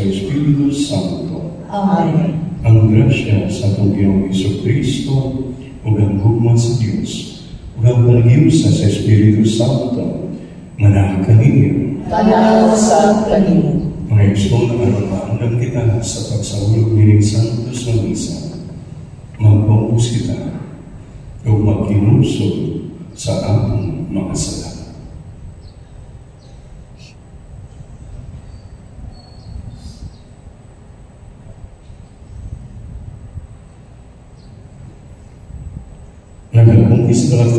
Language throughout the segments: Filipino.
sa Espiritu Santo. Amen. Ang grasya sa atong Ginoong Jesucristo ug ang gugma sa Dios ug ang paghiusa sa Espiritu Santo manahan kaninyo. Manahan sa kanimo. Mga igsoon na maanggan kita sa pagsahulog ni Santos na misa. Magpapos kita ug magkinusog sa atong mga sala. Nagagungkis na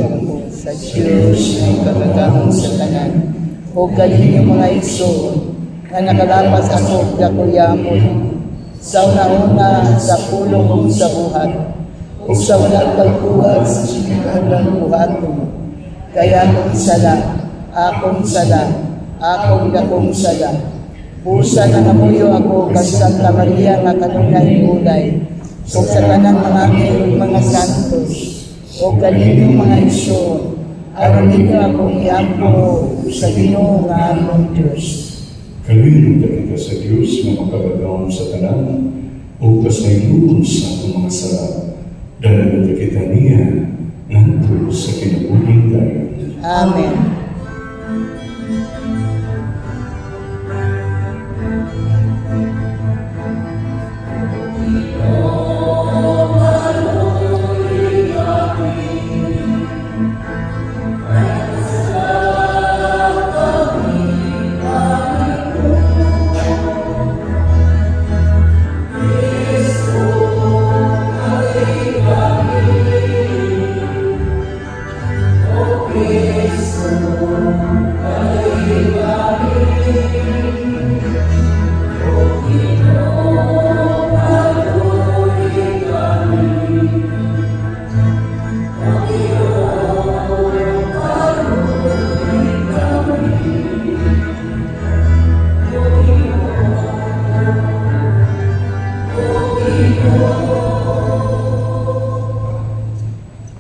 sa Diyos ang kagagahon sa tanan, o galing yung mga igsoon, na nakalapas ako kakuyamon, sa una-una sa pulong kong sa buhat, o sa walang pagbuhat sa sinihan ng buhaton. Kaya akong dakong sala. Busa na namuyo ako kang Santa Maria nga kanunay ulay, o sa tanan mga anghel mga santos, o galing mga igsoon, aron ninyo akong iampo sa Ginoo nga among Diyos. Kaluhin na kita sa Diyos na makagagawang sa tanan o kasayluon sa atong mga sala. Dahil na kita niya nandito sa kinabuhing dayon. Amen.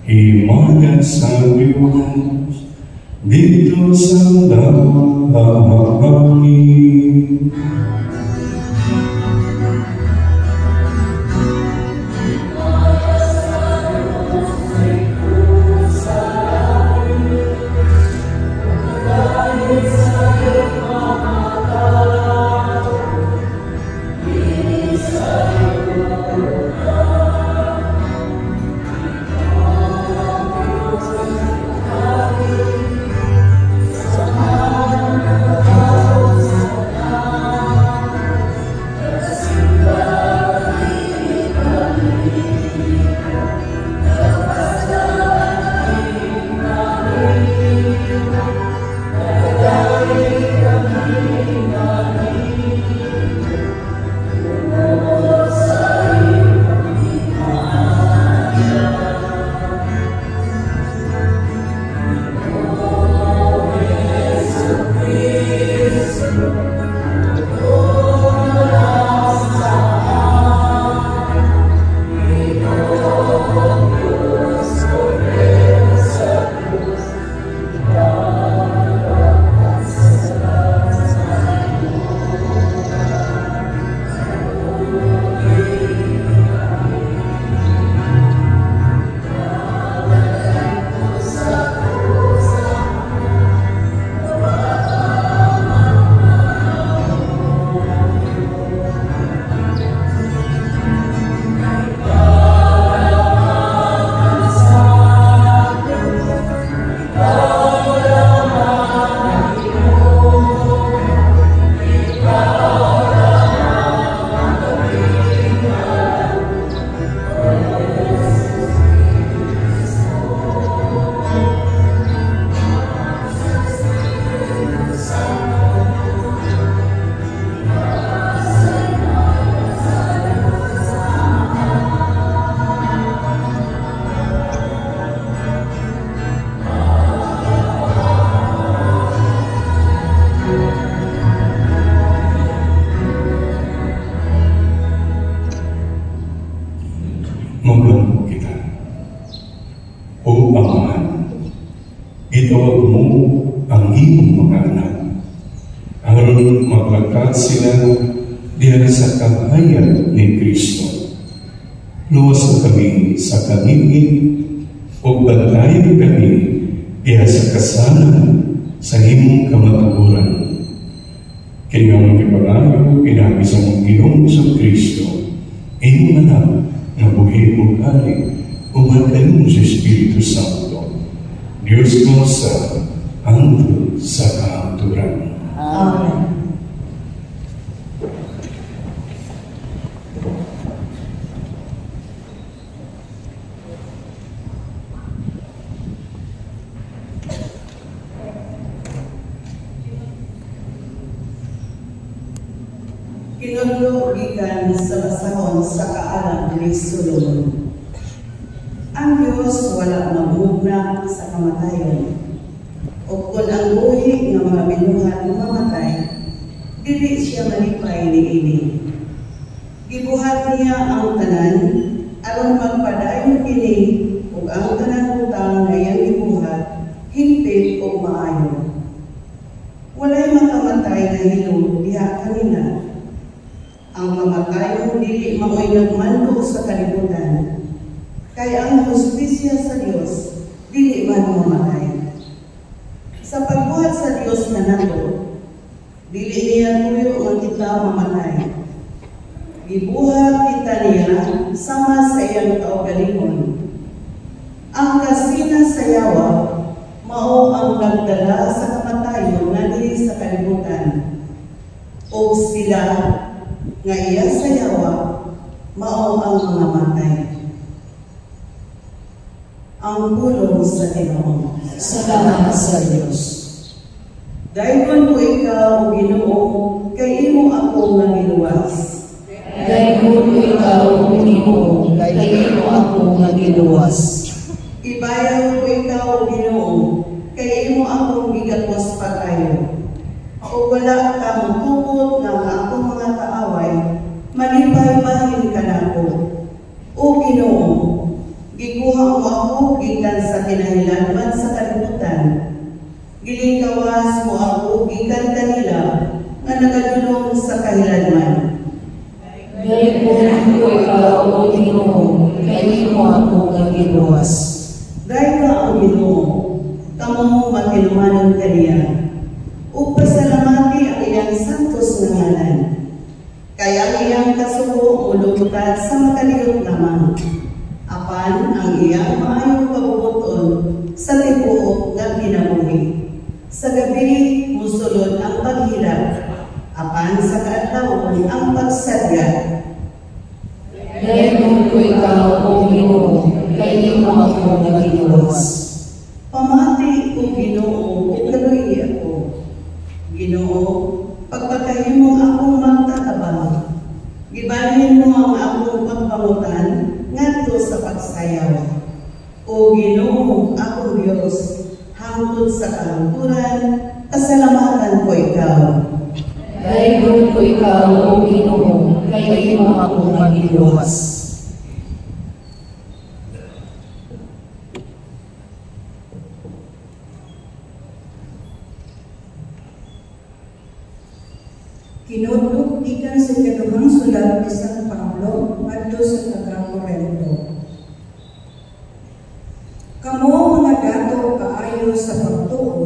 Himaya sa Diyos dito sa langit. Maglangko kita. O Amahan, itawag mo ang iyong mga anak. Aron maglangkat sila diya sa kahayag ni Kristo. Luwas kami sa kamingin o bantayan kami diya sa kasanan sa imong kamatuoran. Kanyang ipangayo, kinami sa mong Ginoong Kristo, inyong anak na buhay o kari, umagan mo sa Espiritu Santo, Diyos mo sa hangtod sa kahaturan. Amen. Kinulugikan sa basahon sa kaalam ni Solomon. Ang Diyos wala magmugna sa kamatayon. O kung ang buhi ng mga binuhat mamatay, dili siya malipay ni ini. Gibuhat niya ang tanan, aron magpadayon kini, ug ang tanan utang na iyang gibuhat, hingpit o maayo. Walay makamatay na hilom diha kanina. Ang kamatayon dili maoy nagmando sa kalibutan, kaya ang hustisya sa Dios dili man mamatay. Sa pagbuhat sa Dios na nato, dili niya tuyo ang kita mamatay. Gibuhat kita niya sama sa iyang kaugalingon. Ang kasina sa yawa mao ang nagdala sa kamatayon ngadto sa kalibutan. O sila nga iya sa yawa, mao ang mga matay. Ang pulong sa Ginoo. Salamat sa Diyos. Dayon ko ikaw, Ginoo, kay imo ako nga giluwas. Dayon ko ikaw, Ginoo, kay imo ako nga giluwas. Ibayaw ko ikaw, Ginoo, kay imo akong gigapos patayo. O wala ka matubot nga akong mga kaaway, malipay-bahin ka nako. O Ginoo, gikuha mo ako gikan sa kinahanglan sa kalibutan. Gilingkawas mo ako gikan kanila nga nagadulong sa kahilanman. Dayon ko ikaw, Ginoo, kay imo ako nga giluwas. Dahil ka ang Ginoo, kamo makilumanon kaniya. Ug pasalamati ang iyang santos nga ngalan. Kaya ang iyang kasugo mulugtad sa makaliyot lamang. Apan ang iyang maayong kabubuton sa tibuok nga kinabuhi. Sa gabi musulod ang paghilak. Apan sa kaadlawon ang pagsadya. Dayon ko ikaw, Ginoo, kay imo ako nga giluwas. Pamati o Ginoo, o kaluy ako. Ginoo, pagpatahimong akong magtatabang, gibalhin mo ang akong pagpangutan ngadto sa pagsayaw. O Ginoo, akong Diyos, hangtod sa kalangkuran, pasalamatan ko ikaw. Dayon ko ikaw, Ginoo, kay imo ako nga giluwas. Kinudlok gikan sa ikaduhang sulat ni San Pablo ngadto sa taga-Corinto. Kamo mga dato kaayo sa pagtuo,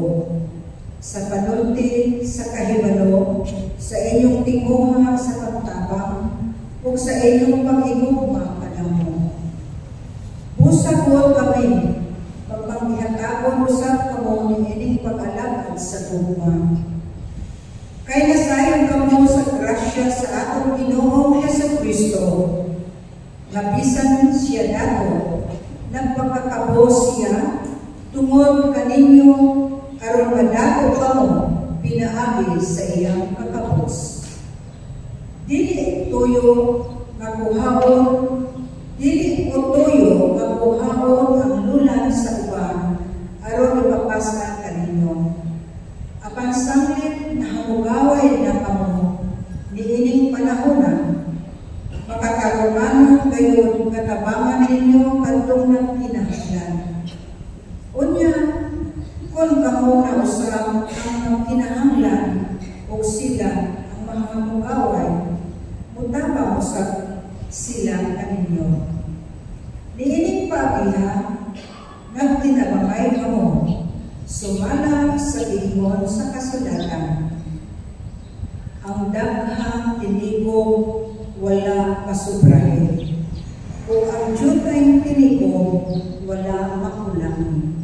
sa panulti, sa kahibalo, sa inyong tinguha sa pagtabang, ug sa inyong paghigugma kanamo. Busagod kami, pagpangihatagon usab kamo ni ining pag-alagad sa tugma. Kay nasayon kamo sa grasya sa atong Ginoong Jesucristo, nga bisan siya dato, nagpakakabo siya tungod kaninyo aron madato kamo pinaagi sa iyang kakabos. Dili tuyo nga kuhaon, dili ko tuyo nga kuhaon ang lulan sa uban aron ipapasa kaninyo. Apan sanglit na hamugaway na kamo niining panahona, makakaromanon kayo katabangan ninyo kadtong nagkinahanglan. Unya, kung kamo na usab ang nagkinahanglan o sila ang mga hamugaway, usap sila kaninyo. Niining pabiha, nagtinabangay kamo, sumala sa ingon sa kasulatan. Ang daghang tinigog wala masubrahin, o ang jutay tinigog wala makulang.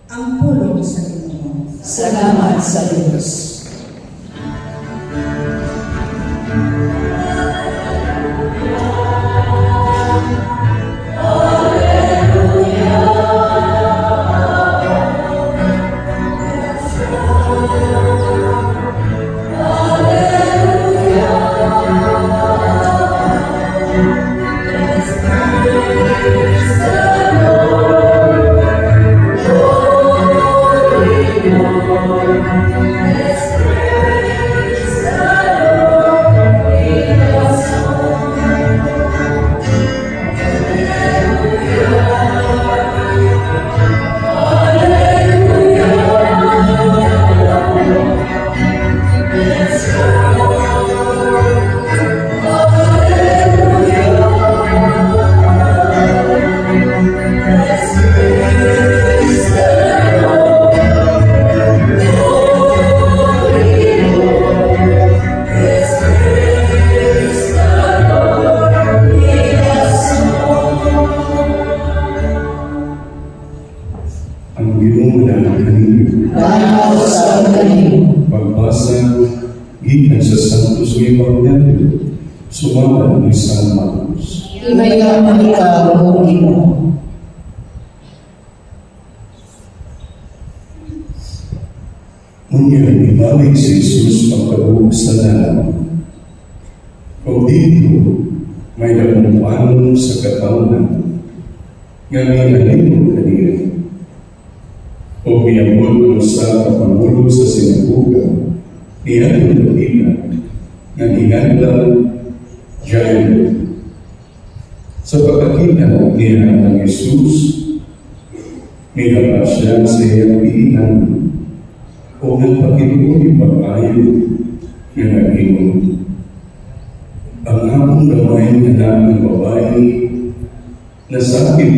Ang pulong sa Panginoon. Salamat sa Diyos. Gikan sa Santos Evangelio, sumaman ni San Marcos. Imayaman ikaw, O Ginoo. Ngunyan ibalik si Jesus pagkabuhok sa dalam. Kung dito, may nagumuanon sa katawanan, nga minalimot kanina. O miyambol sa kapangulo sa sinagoga, niya ang kapila, nga hinandang Jairo. Sa pagkakita niya ng Jesus, nilabas siya sa iyang piinan, o nagpakipon yung pag-ayo na nag-iwan. Ang akong gamay na ng babae na sakit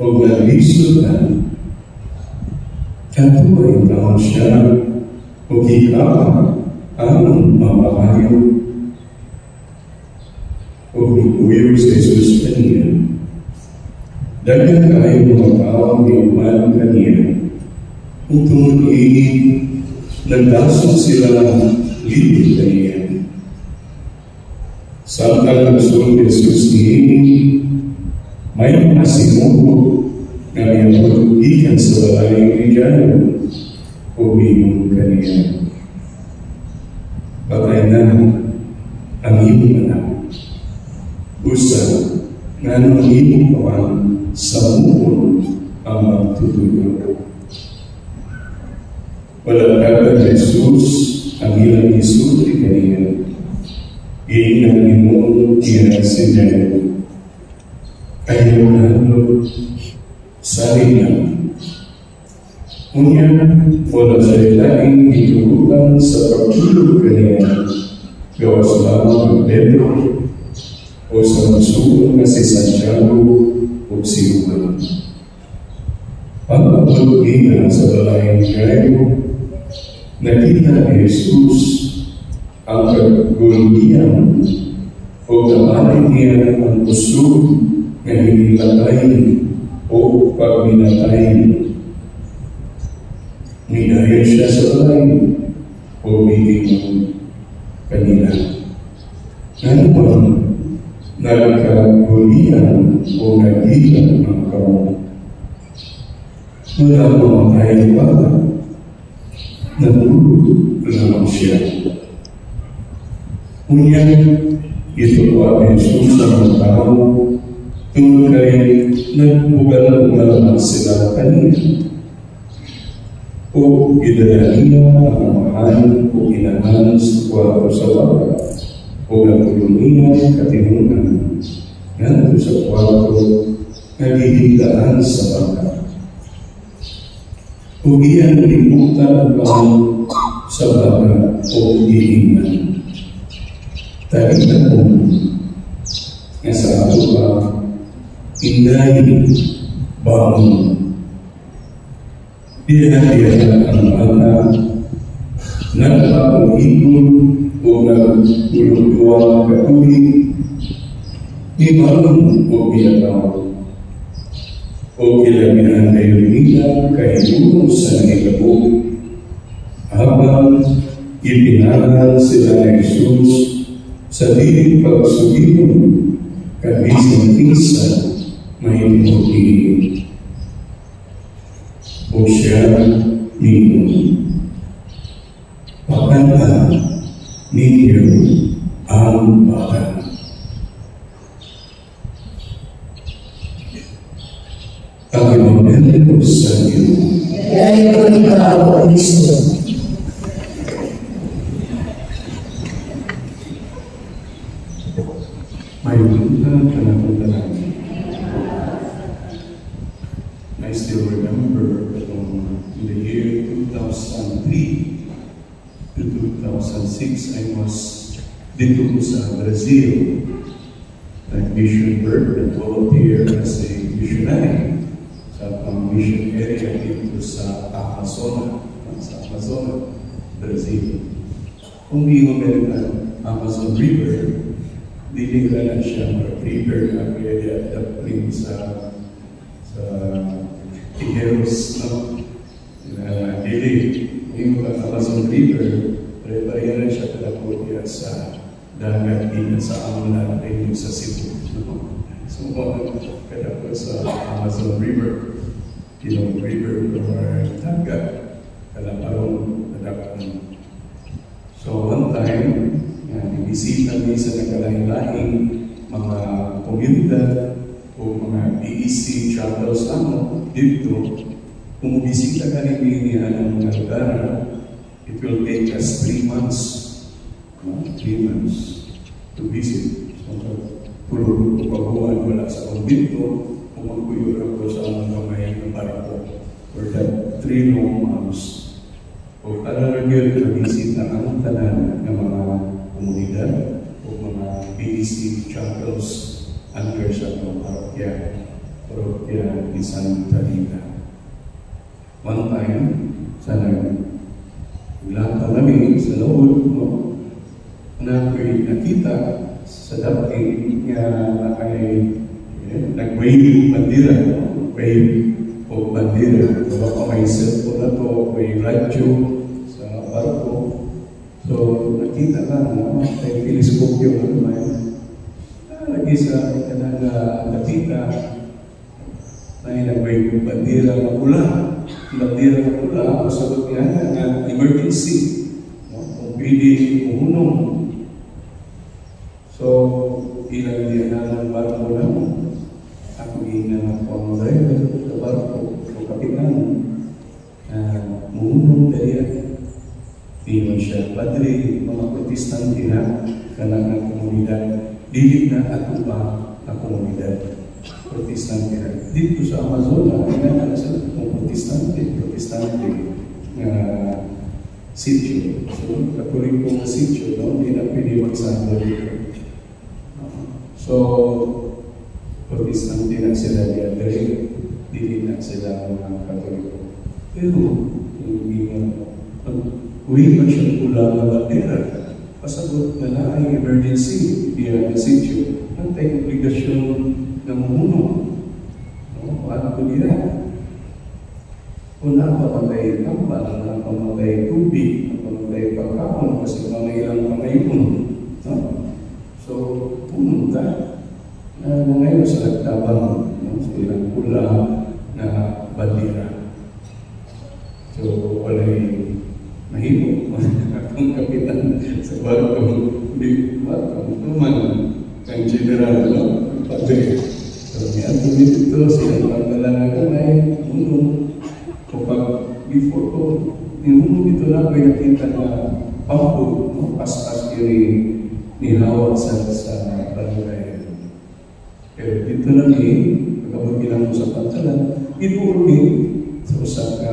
o nalisod na, katuloy naman siya o hikapa ang mamahayo o ikuyo sa Jesus kaniya. Dahil kayo mga tao ni umalang kaniya, kung tumuliin, nagdasok sila liit kaniya. Samtang nagsulong Jesus ni may masimuko na niyang ikan sa balay ni Jairo o biyong kaniya. Patay na ang iyong anak. Usa nga nang iyong kawan sa mukon ang magtutuyo. Walang kata Jesus ang ilang isulti kaniya. Iinang imong iyan si Jairo. Ayaw na sarili. Ngunyan, wala sa'yo laing itugutan sa pagtulog kaniya gawas lamang ang Pedro o sa masuong na si Santiago o si Juan. Pag-abot niya sa balayang Jairo, nakita ni Jesus ang kaguluhan o kamalay niya ang puso na hinilagay o pagminatay. Minaya siya sa balay o biging kanila. Ngayon, nagkagulian o nagilan ang kawan. Mula mamatay pa, natulog naman siya. Ngunyan, ito po ang Jesus sa mga tao, tungkol kay nagbugal-bugal sila kanina. O idala niya ang mahal o inahan sa kwarto sa baka, o natulong niya katinunan, nandito sa kwarto, naghihilaan sa baka. O iyan limutan ang sa baka o iingan. Tagita po nga sa ato ka inday bangon. Diyan ang mga nagpapahipon o nagpulutuang katuloy ibangon o biyataw o kilamihan kayo nila kahitulong sa nilabo habang ipinaral sila ng Jesus sa diling pagsugipon kabisang isa mahimuli o siya ninyo pakanta ninyo ang bata. Ang Ebanghelyo sa iyo. Kaya ko ikaw, O Kristo. May bunta ka na puntahan. I still remember in the year 2003 to 2006, I was dito sa Brazil, nag-mission work and volunteer as a missionary sa mission area dito sa Amazon, Brazil. Kung di mo meron Amazon River, dili na siya river na kaya dapat sa Ijeros, no? Dili, yung Amazon River, pare-pareha na siya kalapot sa dagat din sa Amuna rin sa Cebu. So, kalapot sa Amazon River, river or dagat, kalaparong dagat. So, one time, ibisita niya sa nagkalain-laing mga komunidad o mga BEC travels dito. Kung bisita ka rin niya ng mga lugar, it will take us 3 months. 3 months to visit. So, puro paguan wala sa kumbito, kung magkuyur ako sa mga kamay ng barako for that 3 long months. O para rin na-visit ang tanan ng mga komunidad o mga BEC chapels under sa parokya ni Santa Rita. One time, sa naglakad namin sa loob, nakita sa dating nga nag-wave bandera, wave o bandera. Diba pa may cellphone na to, may radyo sa barko. So, nakita lang, may teleskopyo na lagi sa nakita na nag-wave bandera na pula. Bandera na pula, masagot niya na emergency. Kung pwede umunom. So, ilang diyan na ng barko na ako ina ang driver sa barko o kapitan umunom dahil di man siya padre, mga protestante na kanang komunidad. Dili na ato pa ang komunidad. Protestante na. Dito sa Amazon, kailangan sa protestante sityo. So, katolikong sityo, hindi na pwede magsando dito. So, protestante na sila diadre, dili na sila mga katoliko. Pero, uwi pa siya pula na bandera. Pasagot na na ay emergency diya na sityo. Ang tayong obligasyon na mumuno. Paano ko diya? Kung napamatay tambal, napamatay tubig, napamatay pagkaon, kasi mga ilang pangayon. So, pumunta na ngayon sa nagtabang sa ilang pula na bandera. So, wala'y mahimo. Akong kapitan sa barko, hindi tuman kang general, padre. So, may ato dito, silang pagdala na kamay, uno. Kapag before ko, ninuno dito na may nakita na pampo, pas-pas ni Hawa sa barangay. Pero dito na pagkabot bilang mo sa pantalan, inuul sa usap ka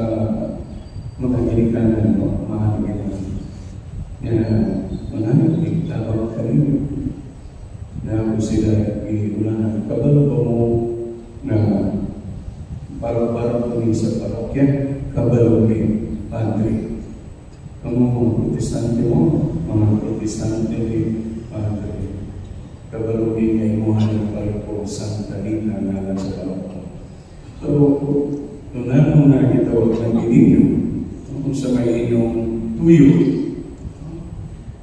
mga Amerikanan, mga Amerikanan. Mga Amerikanan, tabang ka rin. ko sila iunahan. Kabalo ba mo na para-para ko sa parokya, kabalo ni Padre. Ang mga protestante mo, mga protestante ni Padre. Kabalo ni Kaimuhan ng Paroko Santa Rita na sa parokya. So, nung na kitawag ng ininyo, kung sa may inyong tuyo,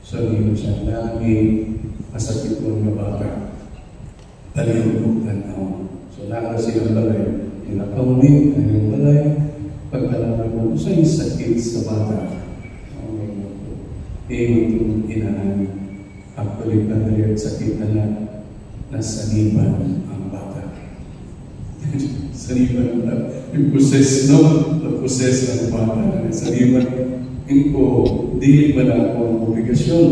sabihin siya, lagi masakit mo nga bata. Talihugtan ako. So, naka silang balay. Inakawin, kanyang balay. Pagkalaman mo, sa'yo sakit sa bata. Itong inahan. Actually, padali at sakit na nasaniban ang bata. Saniban ang bata. Yung poses, no? Naposes ang bata. Saniban. Yung po, di ba na ako ang obligasyon?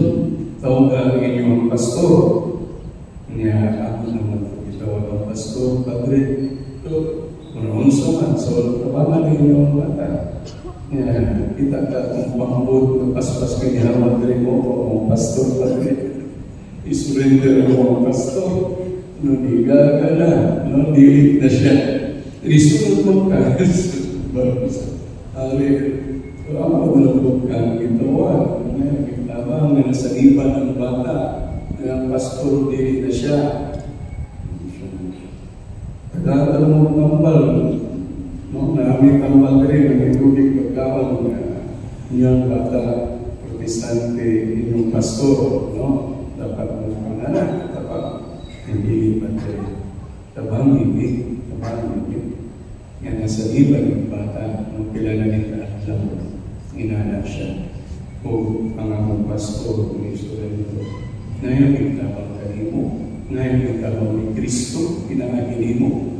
Tawag ang inyong pastor. Niya, ako naman po itawag ang pastor, Padre. So, unsa man, so, tabangan inyong bata. Niya, kita ka kung pangabot na paspas ka niya, Padre mo, o pastor, Padre. I-surrender mo ang pastor. No, di gaga na. No, dilit na siya. Risunod mo ka. Ako nalabog ka, gitawa, tabang na nasa iba ng bata, ng pastor din na siya. Tagal mo tambal, no? Namin tambal rin, ang itubig pagkawal na inyong bata, protestante, inyong pastor, no? Dapat mo panganak, dapat hindi pa rin. Tabang ibig. Yan nasa iba ng bata, nung kilala nila at lang. Inana siya o ang among pastor ng Israel. Ngayon itabang kanimo, ngayon itabang ni Kristo, pinangagin mo.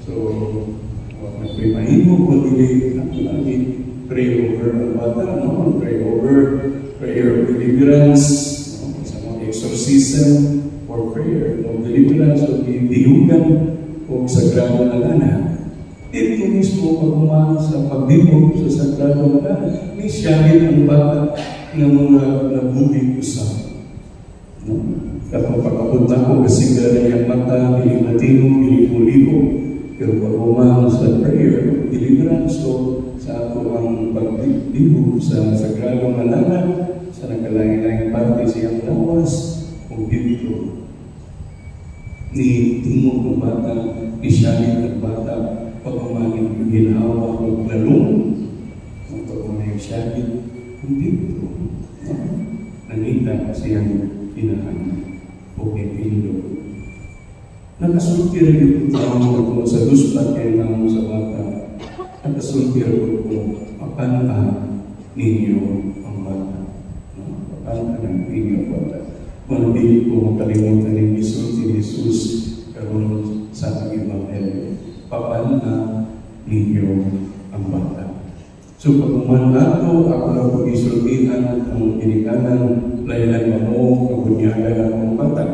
So, nagpipahimo ko dili lagi pray over ang bata, no? Pray over, prayer of deliverance, no? Sa mga exorcism or prayer of deliverance o dihugan o sagrado na lana. Ito mismo pagmamahal sa pagbibog sa sagrado na ni siyagin ang bata ng mga nabubig usap. No? Kapag pagkapunta ko, kasi gano'n yung mata, ilimatino, ilipo-lipo. Pero pagmamahal sa prayer, deliverance, so sa ato ang pagbibog sa sagrado na lana, sa nagkalain-laing parte siyang lawas, o dito. Ni tingog ng bata, ni siyagin ang bata, pagmamahal ng ginawa o lalong ang pagmamahal siya hindi ito nanita siyang pinahan o pipindo. Nakasultir yung tao ko sa luspat kaya naman sa bata. Nakasultir ko papanta ninyo ang bata. Papanta ng ninyo ang bata. Manabili ko makalimutan ng Jesus karoon sa ating Ebanghelyo. Papanta ninyo ang bata. So pag umanato, ako na po isultihan ang pinikanan, layanan mo, kabunyagan ang bata.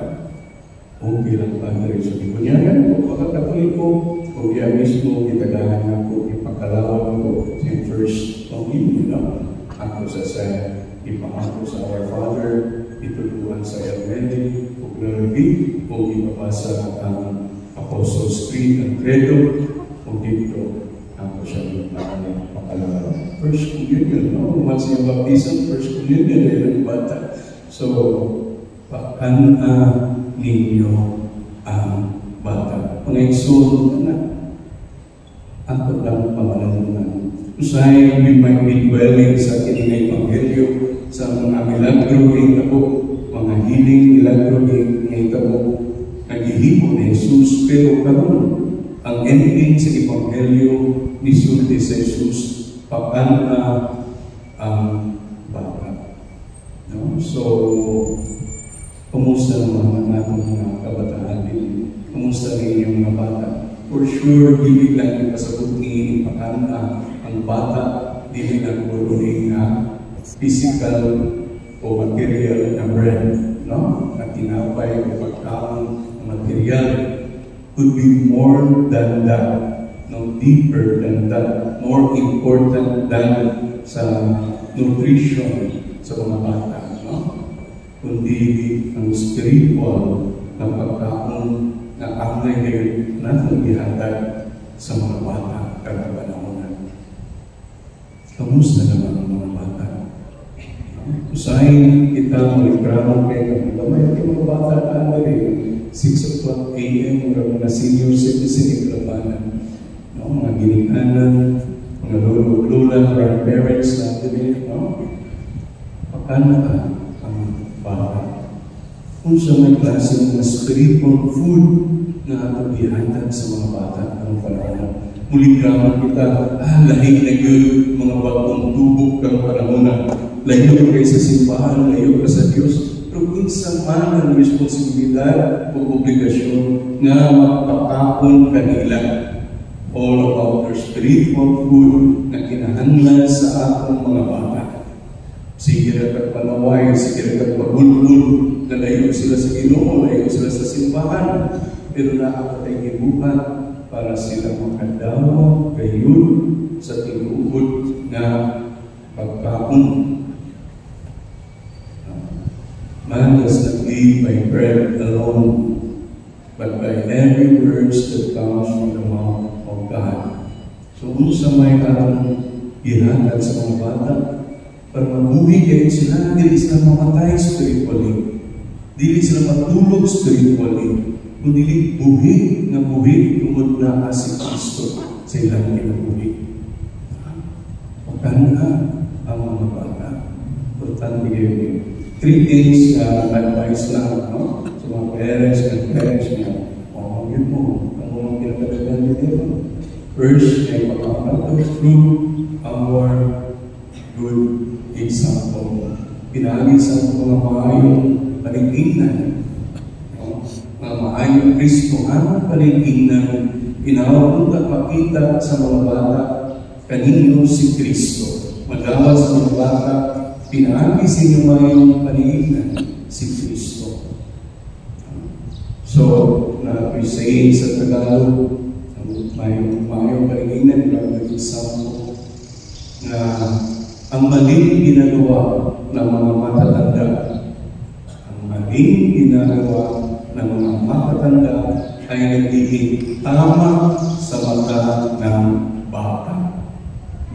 O bilang Padre, so ibunyagan ko, pagkakatuloy ko, o diya mismo, kitagahan ako, ipakalawan ko, yung first communion, ako sa ipangako sa Our Father, ituluan sa Elmeni, o glory, o ipapasa ang Apostles' Creed at Credo, o dito, ako siya pakalawa. First communion, no? Once yung baptism, first communion, ay ng bata. So, pakana ninyo ang bata. Kung nagsunod na, ako lang pamalamunan. Usay, we might be dwelling sa kiningay Ebanghelyo, sa mga milagro ng tabo, mga healing milagro ng tabo, naghihimo ni Jesus, pero karon ang ending sa Ebanghelyo ni Jesus, pakana ang bata. No? So, kumusta naman natong mga kabataan din? Kumusta rin yung mga bata? For sure, hindi lang yung pasabot ni pakana ang bata, hindi lang puro physical o material na bread, no? At tinapay o pagkaon material could be more than that, no, deeper than that, more important than sa nutrition sa mga bata, no? Kundi kundi ang spiritual na pagkaon na angay ngayon natin ihatag sa mga bata kada panahon. Kamusta naman ang mga bata? Usahin kita malikramo kayo. Gamay ang mga bata na rin. 6 o'clock a.m. mga senior citizen iklabanan. Mga ginikanan, mga lolo-lola, grandparents natin. Pakano ka ang bata? Kung sa may klase ng spiritual food na ato ihatag sa mga bata ng panahon. Mulikramo kita, lahig na yun, mga bagong tubog ng panahon na layo kayo sa simbahan, layo ka sa Diyos. Pero minsan man ang responsibilidad o obligasyon nga magpapakon kanila all about their spiritual food na kinahanglan sa atong mga bata. Sige na kagpanaway, sige na kagpagulgul, na layo sila sa Ginoo, layo sila sa simbahan. Pero nakakatay gibuhat para sila makadawa kayon sa tinuod na pagpapakon. Man does not live by bread alone, but by every word that comes from the mouth of God. So kung sa may atong ihatag sa mga bata, para mabuhi kayo sila, dili sila mamatay spiritually. Dili sila matulog spiritually. Kung dili buhi na buhi, tungod na si Kristo sa ilang kinabuhi. Pagkanda ang mga bata. Importante kayo. 3 things advice lang, no? Sa mga parents and parents niya. Yun mo, ang mga pinagkagagan nito. First, ay pagkakato through our good example. Pinagin sa mga maayong paligidnan. Mga maayong Kristo, ang paligidnan, pinawag at makita sa mga bata, kanino si Kristo. Magawa sa mga bata, pinagi sa inyo mayong paligidnan si Kristo. So, na-appreciate sa Tagalog, mayong paligidnan, mayong example, na ang maling ginagawa ng mga matatanda, ang maling ginagawa ng mga matatanda ay nagiging tama sa mata ng bata.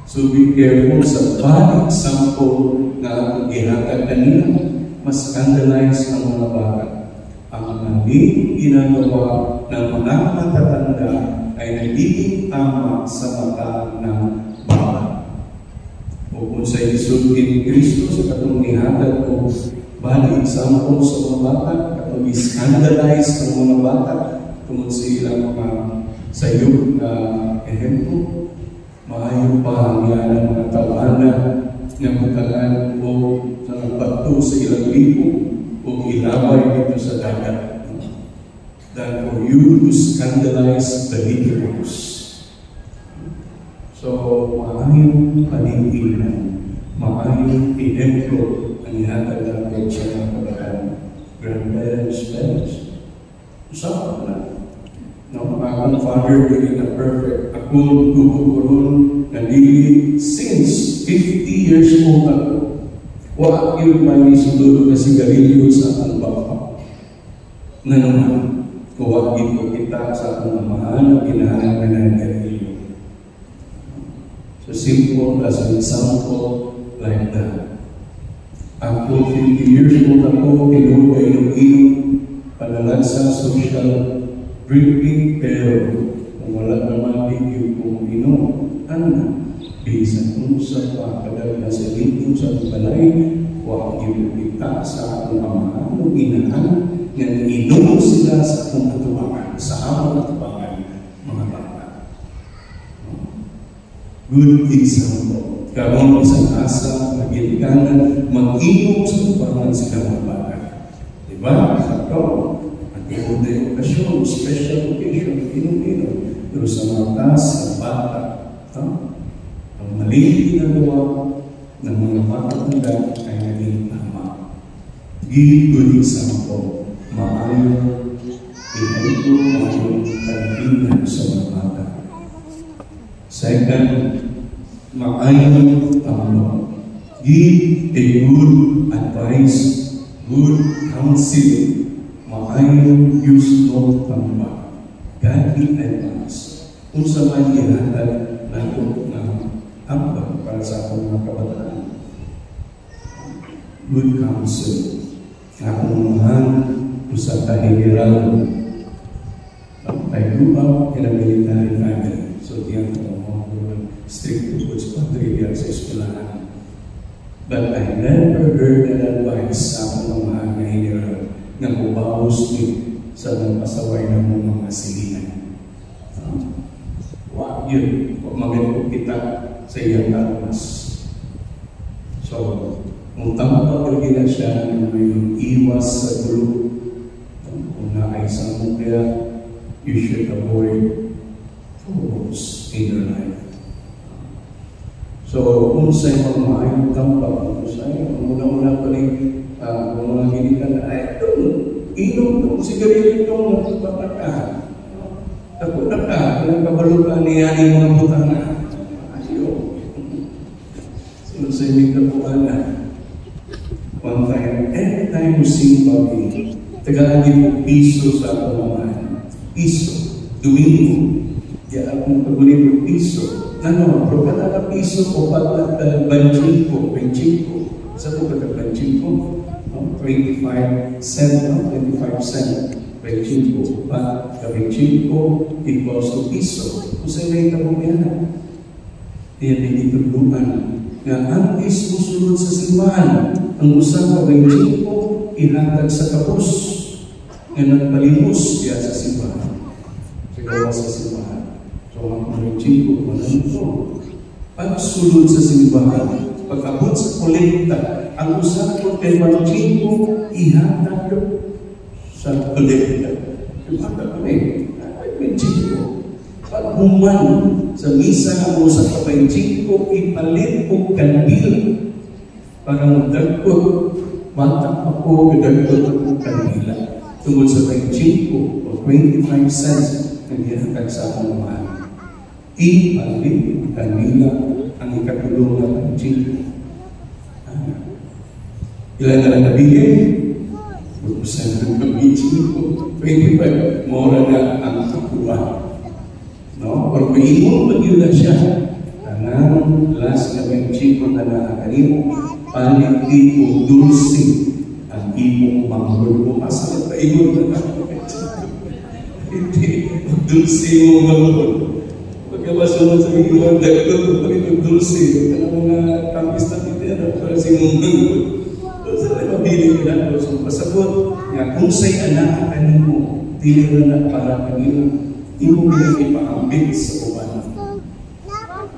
So be careful sa bad example na ihatag kanina, mas scandalize ang mga bata. Ang maling ginagawa ng mga matatanda ay nagiging tama sa mata ng bata. O kung sa isulkin Kristo sa katong ihatag o bad example sa mga bata, katong scandalize ang mga bata tungkol sa ilang mga sayog na ehemplo, maayon pa ang yan ang mga tawana ng matagal o nagbato sa ilang lipo o ilaway dito sa dagat. Than for you to scandalize the leaders. So, maayong paligidnan, maayong ehemplo ang ihatag natin sa mga kabataan. Grandparents, parents. Usapan na. No, akong father really na perfect. Ako tutukulon na dili since 50 years old ako. Wa yung may sulod na sigarilyo sa akong bapa. Na naman, kuwagin ko kita sa akong amahan na ginahangan ng sigarilyo. So simple as an example like that. Ako 50 years old ako, kinuha inom-inom, panalansa, social drinking, pero kung wala naman bigyo kung inom, ano? Bisan kung sa pagkadal na sa lito sa balay, huwag kita sa akong amahan o inahan nga inom sila sa akong katubangan, sa among katubangan, mga bata. Good example. Karon isang asa, magigikanan, mag-inom sa katubangan sila mga bata. Diba? Sa ito, ang okasyon, special occasion, inom-inom. Pero sa mata, sa bata, ang maling ginagawa ng mga matatanda ay naging tama. Give good example. Maayong ehemplo, maayong paligidnan sa mga bata. Second, maayong tama. Give a good advice good counsel, maayong Diyos no tamba, godly advice, kung sa man ihatag na ito na ambag para sa akong mga kabataan. Good counsel, akong mahal, usa ka general, I grew up in a military family, so diyan ko mga strict towards patriotic sa eskwelahan. But I never heard an advice sa akong mga general na mubawos din sa mga pasaway ng mga silingan. Wag yun, magandang kita sa iyang armas. So, kung tama pa na siya na may iwas sa gulo, kung nakaisa mo kaya, you should avoid troubles in your life. So, kung sa'yo mga maayong tampak, kung sa'yo, muna-muna pa rin, kung mga hinikan na, ay, inom itong sigarilyo itong nagpapak ka. Takot na ka, kung kabalukan niya yung mga butana. Ayaw. Sunod sa inig na po na. One time, every time you sing Bobby, tagaan mo piso sa pamamaan. Piso, domingo. Kaya akong pagunin mo piso. Ano, pero kada piso ko pala banching ko. Sa po kada banching ko? 25 cent, 25 cent. Banching ko. Banching ko equals to piso. Kung sa'yo na itapong yan. Kaya dinituluan na ang is musulod sa simbahan. Ang usang banching ko ihatag sa kapos. Nga nagpalimos siya sa simbahan. Sigawa sa simbahan. So, ang banching ko, mananto. Pagsulod sa simbahan, pag-abot sa kolekta, ang usap ko kay banching ko, ihatag sa kolekta. Ihatag ko ay banching ko. Pag-human sa misa, ang usap ko banching ko, ipalit ko kanbil para magdagkot. Matak ako, idagkot ako kanila. Tungkol sa banching ko, o 25 cents, nag-ihatag sa akong mahal. Ipalit kanila ang ikatulong na banching. Ilan na lang nabigay? 1% ng banching ko. 25, mora na ang kakuha. No? Pero maimong pag-iula siya. Tanang last na banching ko na nakakanimo, palit di ko dulce ang imong manghul. Asa na paingon na ako. Hindi, dulce mo manghul. Pagkabasunod sa mga dagdag, palit dulce. Kaya mga kampis na kitera para si mong manghul. So, sa mabili nila, so pasabot, kung sa'y anak kanimo, dili na para kanila, imo bilay ipaambit sa uban.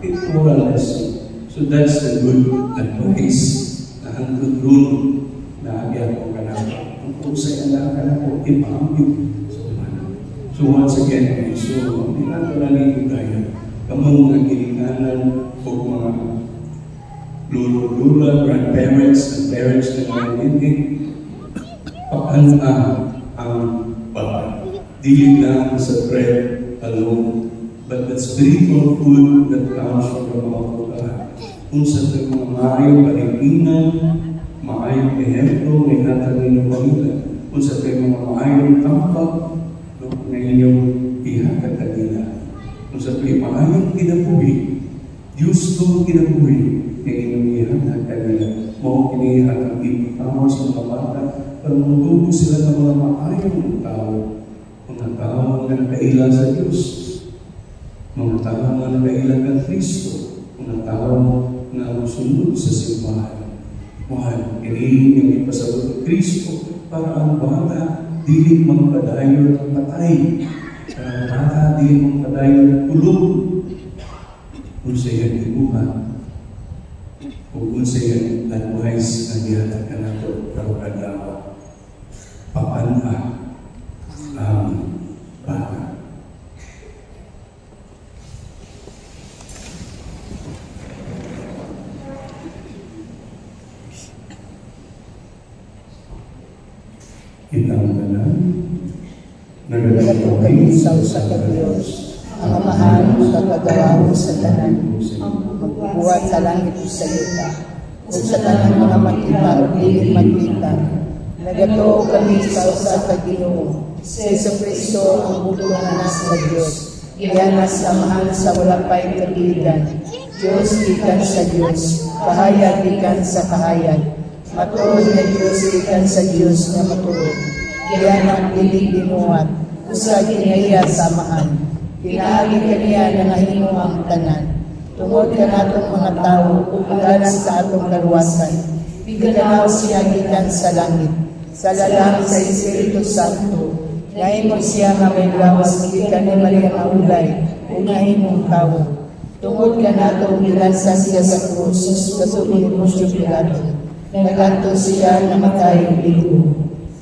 It's moral lesson. So that's the good advice na ang good rule na agyan ko kanako. Kung sa'y anak kanako, ipaambit sa uban. So once again, so pinatalanin ko tayo, kamang mga kilinganan o mga lolo-lula, grandparents, and parents na mga hindi, paano ang baba. Dili lang sa bread alone, but the spiritual food that comes from the mouth of God. Kung sa mga maayong palipinan, maayong ehemplo, may hatagin ng pamilya. Kung sa mga maayong tampak, na inyong ihatag kanila. Kung sa maayong kinabuhi, Diyos ko kinabuhi, na inyong ihatag kanila. Mao kinihatag ipitaw sa mga bata, para magtubo sila ng mga maayong tao. Mga tao na nakailan sa Diyos. Mga tao na nakailan ng Kristo. Mga tao na sunod sa simbahan. Mahal, kinihin yung ipasabot ng Kristo para ang bata dili magpadayon ng patay. Para ang bata dili magpadayon ng kulog. Kung siya ibuhan, kung siya advice na dihatag ka na ito, karong-adlaw, paano ang bata. Kitang tanan, Nagatulisaw sa Diyos, ang amahan sa kagawaon sa tanan, magbubuhat sa langit sa lupa, o sa tanan mga makita o piling magkita, Nagatuo kami sa usa ka Ginoo, sa Jesucristo ang butong anak sa Dios. Iyan samahan sa wala pay katuigan. Dios gikan sa Dios, kahayag gikan sa kahayag. Matuod na Dios gikan sa Dios nga matuod. Iyan ang dili binuhat, usa kinaiya samahan. Pinaagi kaniya nga himo ang tanan. Tungod kanatong mga tawo, ugalan sa atong kaluwasan. Piganaw siya gikan sa langit. Sa lalang sa Espiritu Santo, nahimo siya nga may lawas gikan ni Maria Maulay, ug nahimong tawo. Tungod kanatong nilansan siya sa krus, sa sugo ni Poncio Pilato, naganto siya na matayong bilog.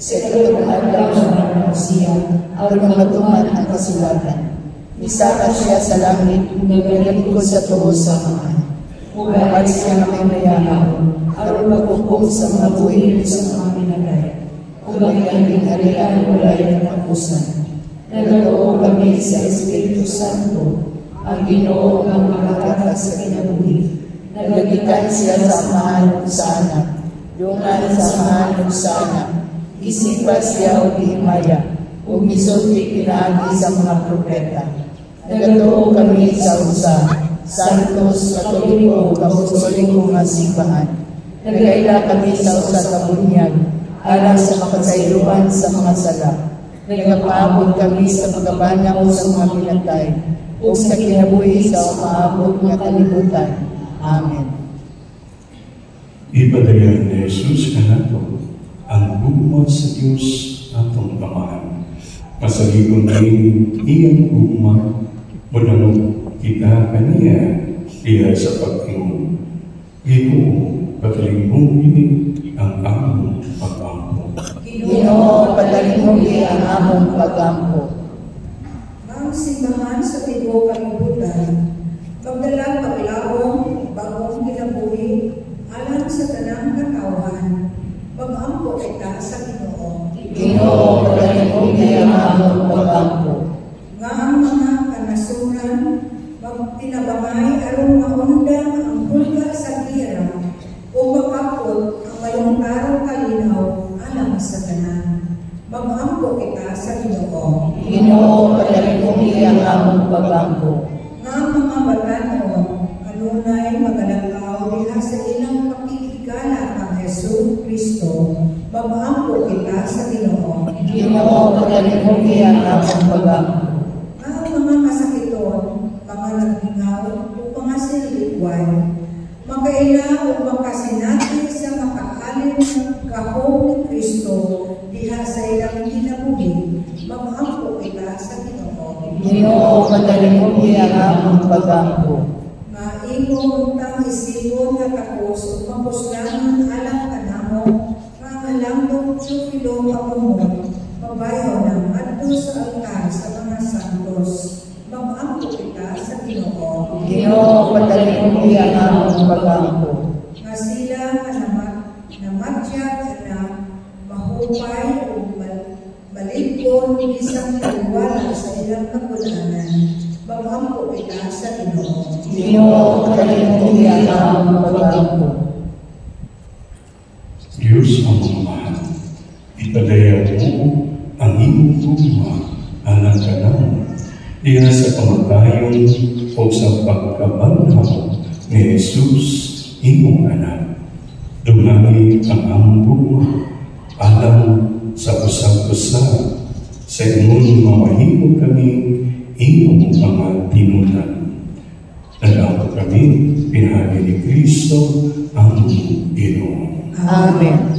Sa katulad ng siya, aron matuman ang kasulatan. Misaka siya sa langit, nagalikod sa tuo sa mga. Bumalik siya na may mayaman, aron maghukom sa mga buhay sa mga pinagay. Umagang dinharian wala yung kapusan. Nagatuo kami sa Espiritu Santo, ang Ginoo ang makakata sa kinabuhi. Nagagikan siya sa amahan sa anak, dungan sa amahan sa anak. Isipa siya o himaya, o misulti kinaagi sa mga propeta. Nagatuo kami sa usa, santos, katoliko, kapusoliko nga simbahan. Nagaila kami sa usa ka bunyag, alang sa makasayruan sa mga sala. Nagapaabot kami sa pagkabanaw sa mga pinatay, o sa kinabuhi sa umaabot nga kalibutan. Amen. Ipadayon ni Jesus kanato ang gugma sa Diyos atong Amahan. Masagigon ni iyang gugma, munang kita kaniya iya sa pag-ingon. Ginoo, patalinghong ang among pag-ampo. Ginoo, patalinghong ang among pag-ampo. Ang simbahan sa tibuok kalibutan, pagdalang paglaong, bagong kinabuhi, alam sa tanang katawan, pag-ampo kita sa Ginoo. Ginoo, patalinghong ang among pag-ampo. Nga ang mga kanasuran, magtinabangay aron maundang ang bulga sa gira, o makapot ang ngayong araw kalinaw alam sa tanan. Mag-ampo kita sa Ginoo. Ginoo, patalinghong ang among pag-ampo. Nga ang mga batanon, kanunay magalakaw diha sa ilang pakikigala ang Hesus Kristo, mag-ampo kita sa Ginoo. Ginoo, patalinghong ang among pag-ampo. Nga ang mga masakiton, mga naghingaw, o mga silitwan, makaila o makasinati sa makaalin ng kahong ni Kristo diha sa ilang kinabuhi, mag-ampo kita sa Ginoo. Ginoo, patalinghong ang among pag-ampo. Nga imo untang isipon nga takos o mapuslangan alang kanamo, nga alamdong Teofilo Pagumon, mabayaw ng adto sa altar sa mga santos, mag-ampo kita sa Ginoo. Ginoo, patalinghong ang among pag-ampo. Nga sila nga namatiyag na mahupay o maligpon isang kaliwala sa ilang kapulanan, mag-ampo kita sa Ginoo. Ginoo, patalinghong ang among pag-ampo. Diyos ang mga mahal, ipadayaw mo ang iyong gugma, anak ka na, diya sa pamatayon o sa pagkabanhaw ni Jesus, iyong anak. Dumami ang among gugma, alam sa usap-usa, sa inyong mamahimo kami, iyong mga tinunan. Nag-ampo kami, pinahagi ni Kristo ang Ginoo. Amen.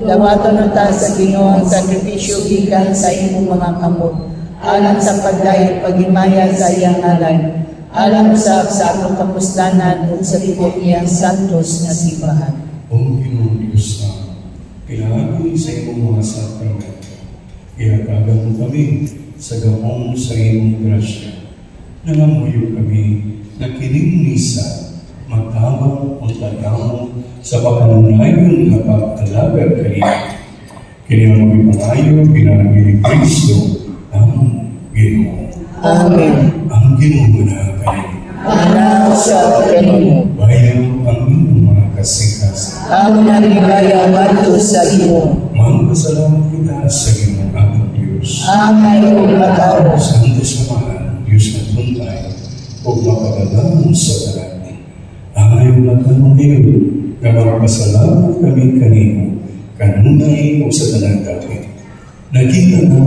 Dawaton ta sa Ginoo ang sakripisyo gikan sa imong mga kamot, alang sa pagdayeg pagimaya sa iyang ngalan, alang sa atong kapuslanan ug sa tibuok iyang santos nga simbahan. O Ginoong Diyos na, kailangan sa imong mga sakramento, ihatagan mo kami sa gahong sa imong grasya. Nangamuyo kami na kining misa, matawag o tatawag sa pagkanunayon na pag-alaga kanina. Kini ang ipangayo, pinanagay ni Kristo ang Ginoo. Amen. Ang Ginoo na kanina. Anaw sa kanimo. Bayan ang inyong mga kasingkas. Ang nalibaya bato sa imo. Magpasalamat kita sa Ginoo ang Diyos. Amay ug mataw. Santo Samahan, Diyos na tuntay, o mapagandang sa talan. Ayaw na tanong ngayon, na magpasalamat kami kanino, kanunay o sa tanang dati. Nakita mo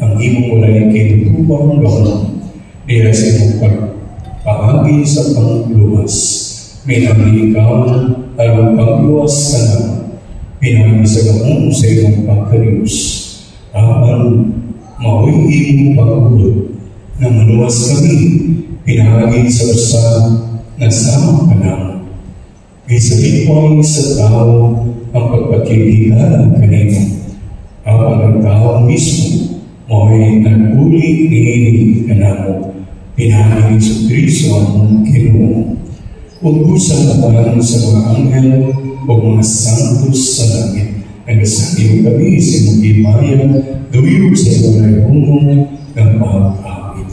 ang imong walay kinutubang gawin, diya sa imong pagpaagi sa pangluwas. Minamli ikaw ang pangluwas sa naman, pinagi sa gamong sa imong pagkarius. Apan, mao'y imong pag-ulog, na maluwas kami, pinagi sa usa na sama ka naman. Isabi ko sa tao ang pagpakilihan kanino. Ang tao mismo mo'y nag-uli ni kanamo. Pinahangin sa Kristo ang Ginoo. Ugusan na parang sa mga anghel o mga santos sa langit. Nagasakiw kami sa mga imayan, gawin sa mga hunong ng pag-awit.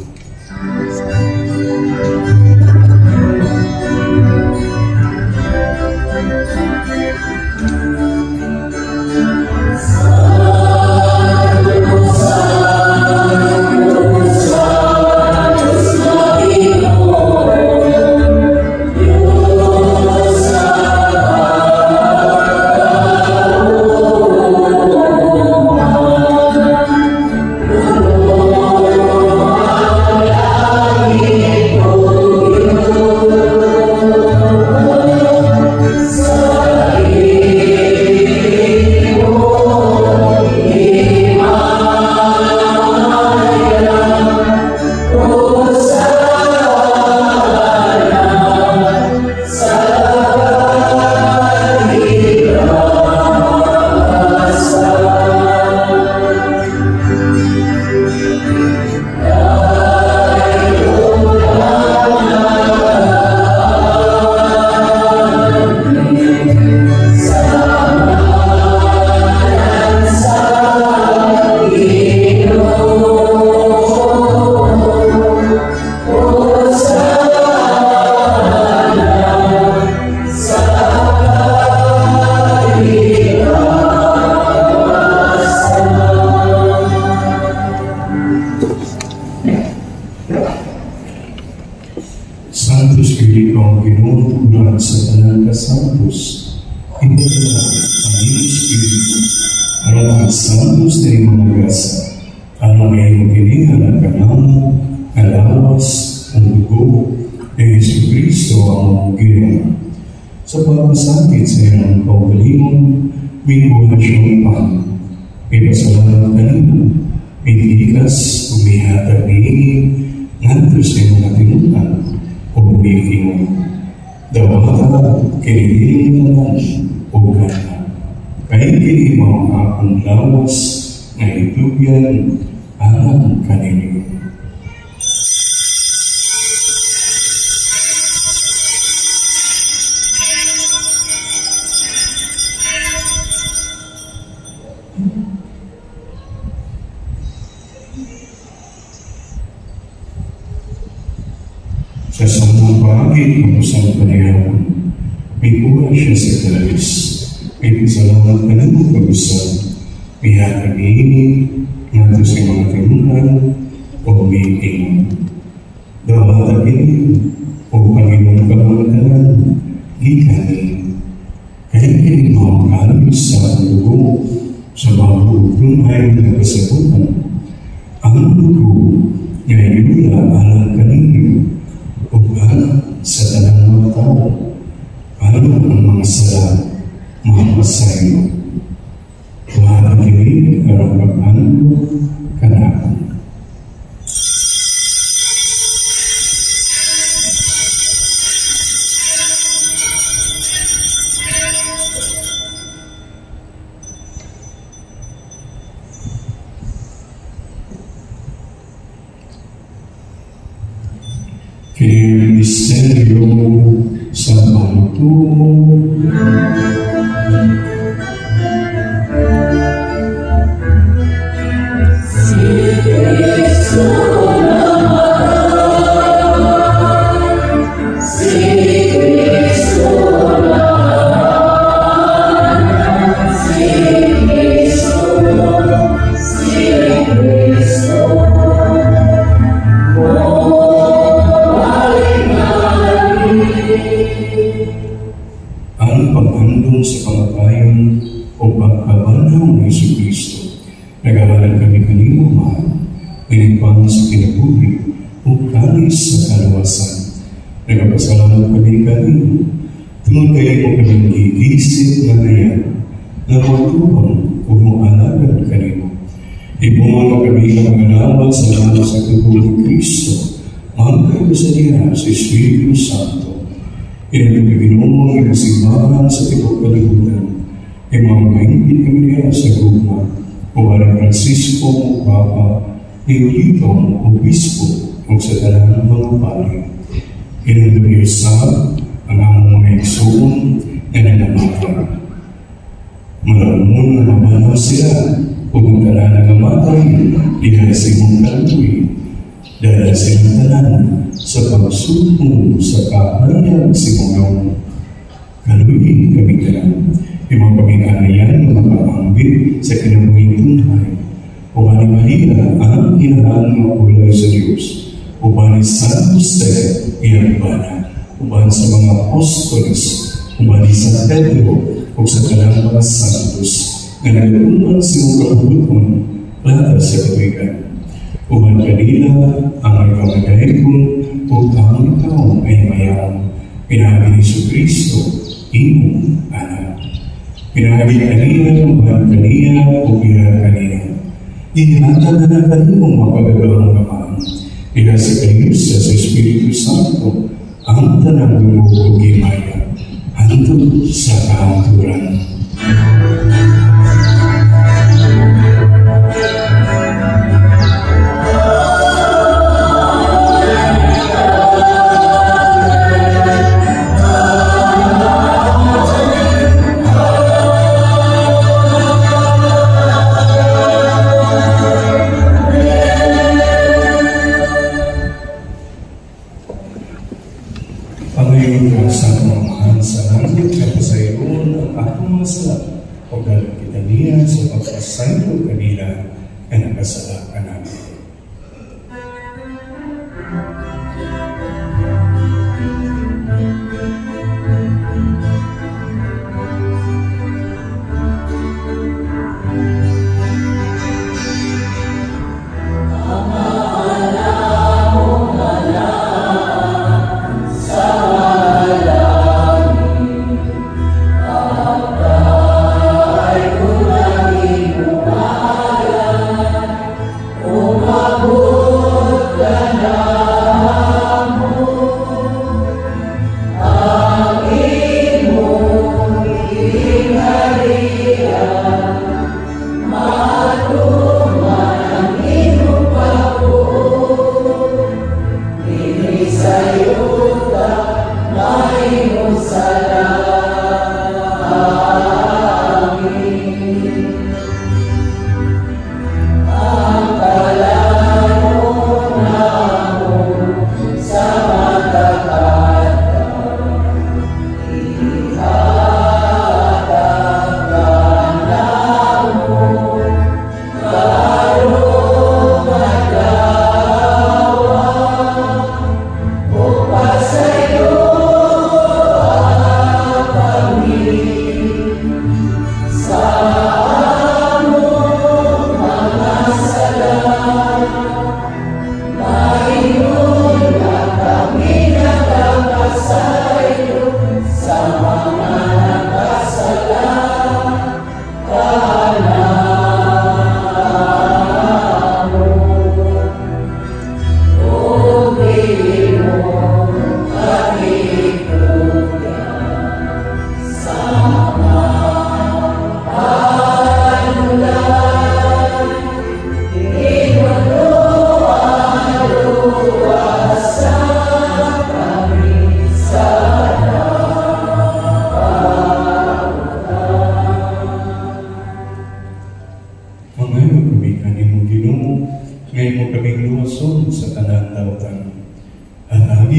Santos Ikaw, Ginoo, tuguran sa tanan ka santos. Ito na ang iyong Espiritu. Ang mga santos na iyong mga gasa. Ang mga iyong kinihan at kanamo, alawa Kristo ang ginawa. Sa pagmasakit sa iyong kaugalingon, may buwan siyang pang. May pasalamat kanina, may tikas o may hatag niini, nganto sa iyong mga tinunan o umikingon. Dawata, kiniling tanan o gana. Kaya kini mga akong lawas na itubyan ang kanino. Sa samang bahagi ng usang panayawang, may buwan siya sa kalabis. May pasalamat ka ng pag-usap. May hatag-iini, nga sa mga tinunan, o may tingin. Dawatagin, o Panginoong kamantanan, gikanin. Kaya kini mga kalis sa lugo, sa mga tunay na kasagutan. Ang lugo, ngayon na alang kanino, o sa tanang mga tao, ano ang mga sala, mga pasayo. Tumatakini ang pag-ano ka na. Kaya misteryo sa pagtuo. Ang pag-andong sa kamatayon o pagkabanaw ng Jesucristo, nag-awalan kami kanino mahal, pinagpang sa kinabuhi o kalis sa kalawasan. Nagpasalamat kami kanino, tungkol kayo mo kaming gigisip na ngayon, na magtubang o mualagad kanino. Ibungan kami ng pag-alawat sa lahat sa tubo ni Kristo, magkayo sa diya sa Espiritu Santo. Pinagpipinumong ng simbahan sa tipong kalibutan, yung mga maingit kami niya sa Roma, o San Francisco, Papa, Eulitong, Obispo, o sa talang mga pari. Pinagpipinusap ang among mga igsoon na nanamata. Malamon na mabanaw sila, kung tala na namatay, inasimong kaluwi, dahil silang tanan sa pagsumo sa kahayag simulong. Kaluwi kami tanan, yung mga paminganayan na mapapambit sa kinabuhing tunay. Upang Maria ang inahan ng ulay sa Diyos. Upang San Jose iarbana. Upang sa mga apostolos. Upang San Pedro o sa talang mga santos na nagulungan sa mga kabuton para sa katuigan. Upang kanila ang magkamagayakon o tamang taong ay mayroong pinahagi ni Jesucristo, imong anak. Pinahagi kanina, upang kanina o pinahagi kanina. Inihatan na kanimong mapagagawang naman. Pinasa kayo sa Espiritu Santo ang tanang dugo o gimaya. Hantod sa kahanturan. Panginoon ko sa pamamahan sa langit na pasayoon ang aking masala o galang kita niya sa pagpasayo kanila na nakasala ka namin. Sa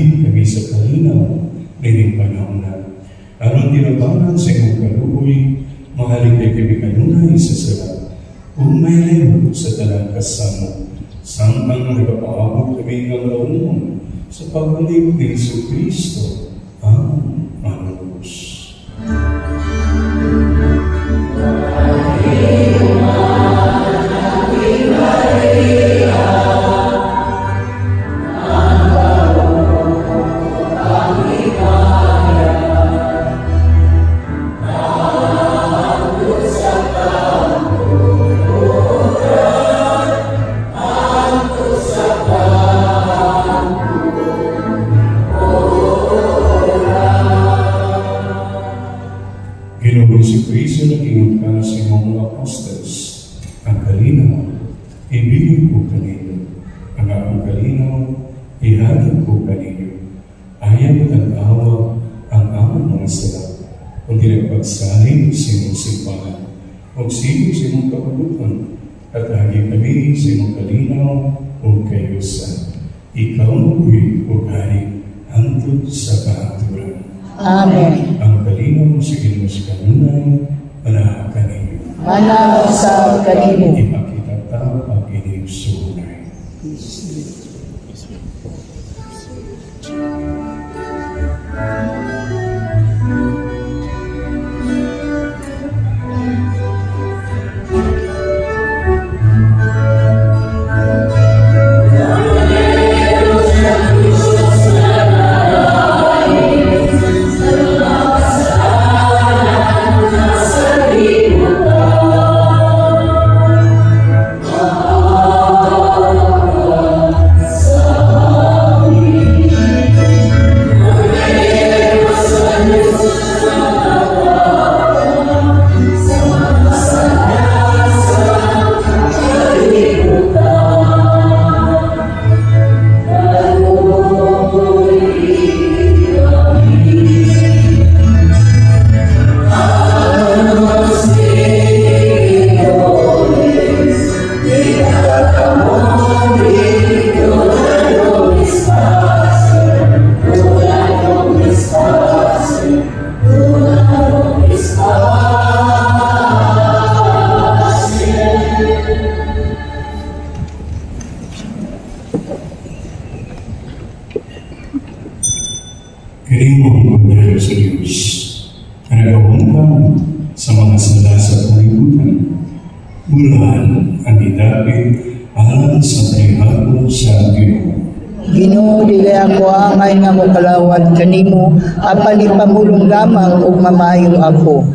Halin kami sa kalinaw, nining panahon na. Aron tinabangan sa imong kaluoy, mahalin kami kanunay sa sala. Kung may lehot sa talang kasamo, samtang nagpapaabot kami ng laungon sa pagbalik ni Jesucristo ang Manubos. Ginoong si Cristo naging ka sa mga apostles. Ang kalinaw, ibigin ko kanino. Ang akong kalinaw, ihatid ko kanino. Ayaw tag-awa ang among mga sala. Kung ginagpagsaling sa imong simbahan, kung sino sa imong kapagutan, at hagi kami sa imong kalinaw o kayusan. Ikaw mo'y ugari hantod sa kahaturan. Amen. Ang kalinaw sa Ginoo kanunay, manahan kaninyo. Manahan sa kanino. Ipakita ta ang inyong sunay. Kirimong Kordero sa Diyos, na nagawangkang sa mga sala sa kalibutan, murahan ang idapit alam sa trihapon sa Ginoo. Ginoo, dili ako angay nga mo kalawat kanimo, apan ipamulong lamang ug mamayo ako.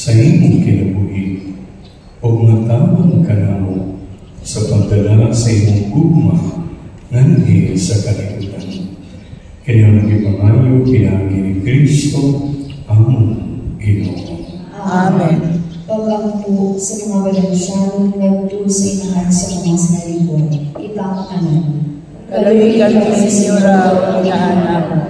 sa imong kinabuhi o matawang kanamo sa pagdala sa imong gugma nganhi sa kalibutan. Kaya nagipangayo pinagi ni Kristo among Ginoo. Amen. Pagkampo sa mga balansyano nagto sa inahan sa mga sinalipon, itang tanan. Kaluwi kami, Senyora, ang inaanak mo.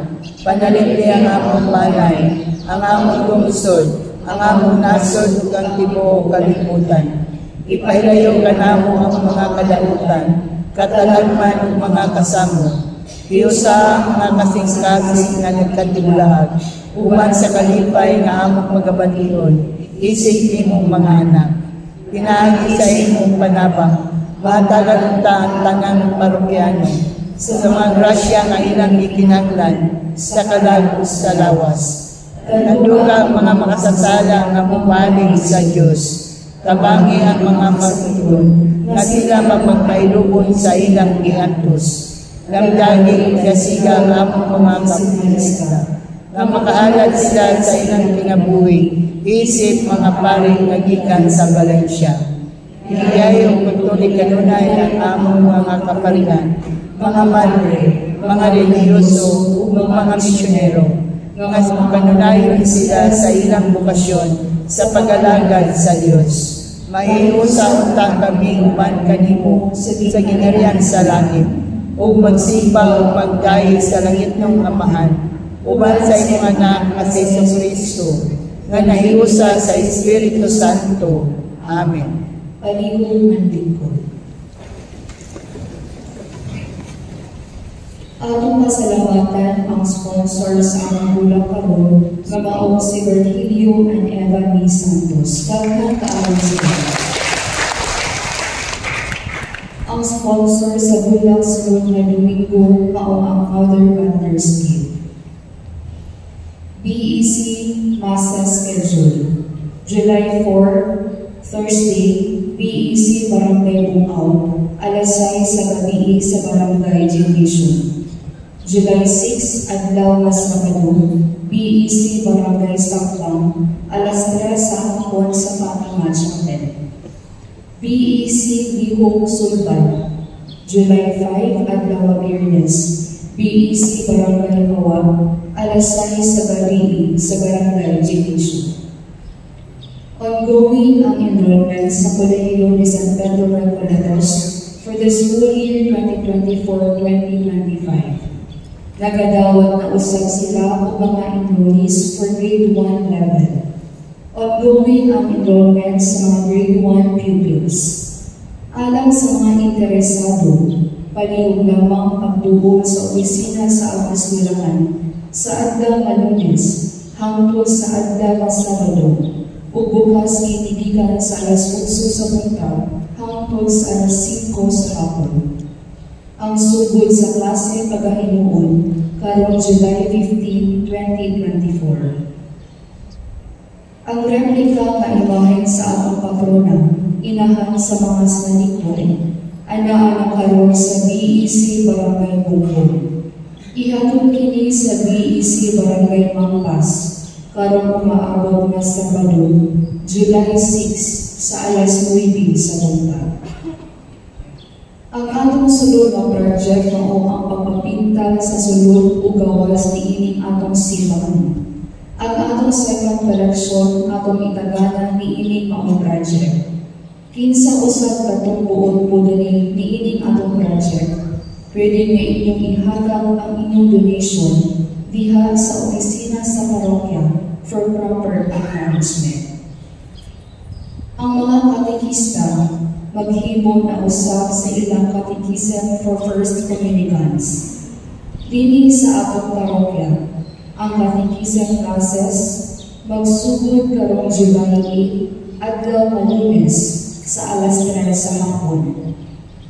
Panalindi ang among balay, ang among lungsod, ang among nasod ug ang tibuok kalibutan. Ipahilayo ka namo ang mga kadautan, katalagman ug mga kasamo. Hiyusa ang mga kasing-kasing nga nagkatibulaag, uban sa kalipay nga among magabalion, isig imong mga anak. Pinaagi sa imong panabang, mahatagan unta ang tanang parokyano, sa mga grasya nga ilang ikinahanglan, sa kalagos sa lawas. Nagduga ang mga makasasala nga mupalig sa Diyos. Tabangi ang mga magtulon, nga sila mapagpailubon sa ilang giantos. Lamdagi kasiga ang among mga kapilista, nga makaalad sila sa ilang kinabuhi, isip mga paring nagikan sa Valencia. Iliyayo pagtuloy kanunay ang among mga kaparihan, mga madre, mga religyoso, ug mga misyonero, nga kanunayon sila sa ilang bukasyon sa pag-alagad sa Diyos. Mahiusa untang kami uban kanimo sa ginarian sa langit, ug magsipa ug magdayeg sa langit ng Amahan, uban sa imong anak nga si Kristo, nga nahiusa sa Espiritu Santo. Amen. Palihog ng lingkod. Atong pasalamatan ang sponsor sa among bulang karon nga mao si Virgilio and Eva B. Santos. Daghang kaayon sila. Ang sponsor sa bulang sunod na Domingo mao ang Father Wonders Gift. BEC Masa Schedule. July 4, Thursday, BEC Barangay Bungaw, alas 6 sa gabi sa Barangay Division. July 6, Adlaw mas Sabado, BEC Barangay Saklang, alas 3 sa hapon sa Fatima Chapel. BEC Lihong Sulban, July 5, Adlaw Biyernes, BEC Barangay Hawa, alas 6 sa gabi sa Barangay Division. Ongoing ang enrollment sa Kolehiyo ni San Pedro Recoletos for the school year 2024-2025. Nagadawat na usab sila o mga enrollees for grade 1 level. Ongoing ang enrollment sa mga grade 1 pupils. Alang sa mga interesado, palihog lamang pagduol sa opisina sa Agasulakan sa adlaw nga Lunes hangtod sa adlaw nga Sabado ug bukas itigikan sa alas 8 sa buntag hangtod sa alas 5 sa hapon. Ang sugod sa klase pagkahinuon karong July 15, 2024. Ang replika nga imahen sa atong patrona inahan sa mga sanalikon ana karon sa BEC Barangay Bukod. Ihatod kini sa BEC Barangay Mangpas karong umaabot nga Sabado, July 6 sa alas 9 sa buntag. Ang atong sulod na project mao ang pagpapintal sa sulod o gawas niining atong simbahan. Ang atong second collection atong itaganan niining maong project. Kinsa usab katong buod po niining atong project, pwede nga inyong ihatag ang inyong donation diha sa opisina sa parokya for proper acknowledgement. Ang mga katekista maghimo na usab sa ilang catechism for first communicants. Dini sa atong parokya, ang catechism classes magsugod karong July 8, adlaw nga Lunes sa alas 3 sa hapon.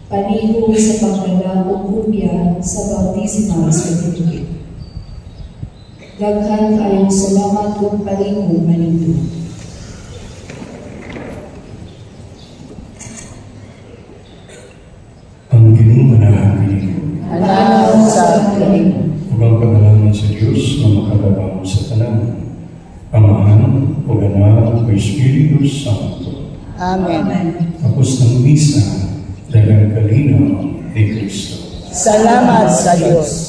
Palihog sa pagdala o kopya sa baptismal certificate. Daghan kayong salamat ug palihog manito. Anaw sa kinig. Ug ang pagdalaman sa Diyos na makagabaw sa tanan. Amahan, ug Anak, ug Espiritu Santo. Amen. Tapos ng misa, dalang kalinaw ni Kristo. Salamat sa Diyos.